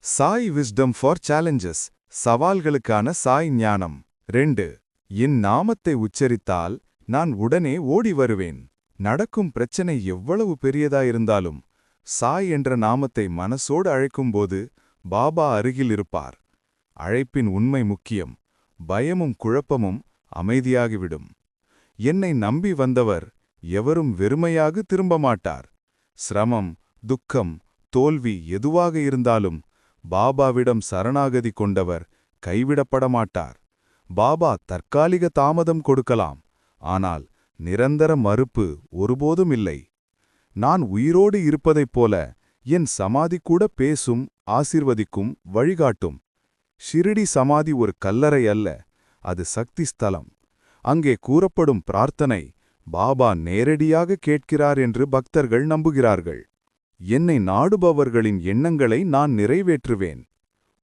Sai wisdom for challenges சவால்களுக்கான சாய் ஞானம் 2. என் நாமத்தை உச்சரித்தால் நான் உடனே ஓடி வருவேன். நடக்கும் பிரச்சனை எவ்வளவு பெரியதாயிருந்தாலும் சாய் என்ற நாமத்தை மனசோடு அழைக்கும்போது பாபா அருகில் இருப்பார். அழைப்பின் உண்மை முக்கியம். பயமும் குழப்பமும் அமைதியாகிவிடும். என்னை நம்பி வந்தவர் எவரும் வெறுமையாக திரும்ப மாட்டார். சிரமம், துக்கம், தோல்வி எதுவாக இருந்தாலும் பாபாவிடம் சரணாகதி கொண்டவர் கைவிடப்பட மாட்டார். பாபா தற்காலிக தாமதம் கொடுக்கலாம், ஆனால் நிரந்தர மறுப்பு ஒருபோதும் இல்லை. நான் உயிரோடு இருப்பதைப் போல என் சமாதி கூட பேசும், ஆசிர்வதிக்கும், வழிகாட்டும். ஷிரிடி சமாதி ஒரு கல்லறை அல்ல, அது சக்தி ஸ்தலம். அங்கே கூறப்படும் பிரார்த்தனை பாபா நேரடியாக கேட்கிறார் என்று பக்தர்கள் நம்புகிறார்கள். என்னை நாடுபவர்களின் எண்ணங்களை நான் நிறைவேற்றுவேன்.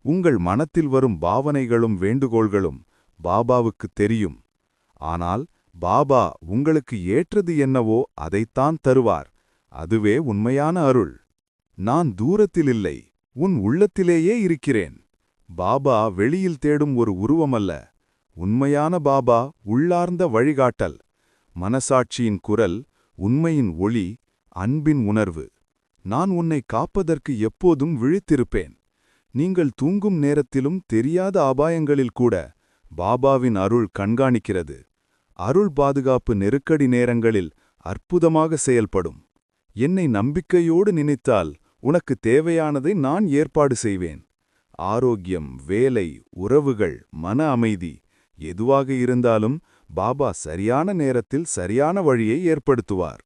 உங்கள் மனத்தில் வரும் பாவனைகளும் வேண்டுகோள்களும் பாபாவுக்குத் தெரியும். ஆனால் பாபா உங்களுக்கு ஏற்றது என்னவோ அதைத்தான் தருவார். அதுவே உண்மையான அருள். நான் தூரத்தில் இல்லை, உன் உள்ளத்திலேயே இருக்கிறேன். பாபா வெளியில் தேடும் ஒரு உருவமல்ல. உண்மையான பாபா உள்ளார்ந்த வழிகாட்டல். மனசாட்சியின் குரல், உண்மையின் ஒளி, அன்பின் உணர்வு. நான் உன்னை காப்பதற்கு எப்போதும் விழித்திருப்பேன். நீங்கள் தூங்கும் நேரத்திலும் தெரியாத அபாயங்களில் கூட பாபாவின் அருள் கண்காணிக்கிறது. அருள் பாதுகாப்பு நெருக்கடி நேரங்களில் அற்புதமாக செயல்படும். என்னை நம்பிக்கையோடு நினைத்தால் உனக்கு தேவையானதை நான் ஏற்பாடு செய்வேன். ஆரோக்கியம், வேலை, உறவுகள், மன அமைதி எதுவாக இருந்தாலும் பாபா சரியான நேரத்தில் சரியான வழியை ஏற்படுத்துவார்.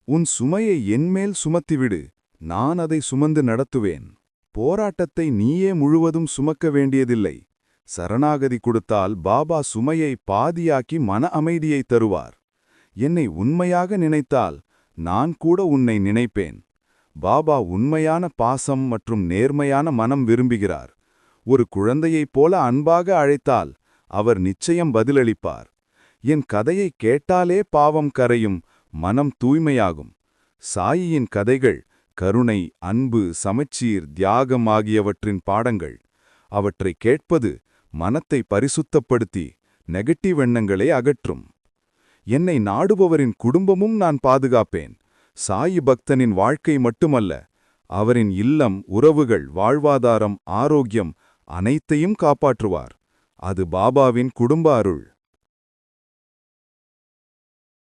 உன் சுமையை என்மேல் சுமத்திவிடு, நான் அதை சுமந்து நடத்துவேன். போராட்டத்தை நீயே முழுவதும் சுமக்க வேண்டியதில்லை. சரணாகதி கொடுத்தால் பாபா சுமையை பாதியாக்கி மன அமைதியை தருவார். என்னை உண்மையாக நினைத்தால் நான் கூட உன்னை நினைப்பேன். பாபா உண்மையான பாசம் மற்றும் நேர்மையான மனம் விரும்புகிறார். ஒரு குழந்தையைப் போல அன்பாக அழைத்தால் அவர் நிச்சயம் பதிலளிப்பார். என் கதையை கேட்டாலே பாவம் கரையும், மனம் தூய்மையாகும். சாயியின் கதைகள் கருணை, அன்பு, சமச்சீர், தியாகம் ஆகியவற்றின் பாடங்கள். அவற்றை கேட்பது மனத்தை பரிசுத்தப்படுத்தி நெகட்டிவ் எண்ணங்களை அகற்றும். என்னை நாடுபவரின் குடும்பமும் நான் பாதுகாப்பேன். சாயி பக்தனின் வாழ்க்கை மட்டுமல்ல, அவரின் இல்லம், உறவுகள், வாழ்வாதாரம், ஆரோக்கியம் அனைத்தையும் காப்பாற்றுவார். அது பாபாவின் குடும்ப அருள்.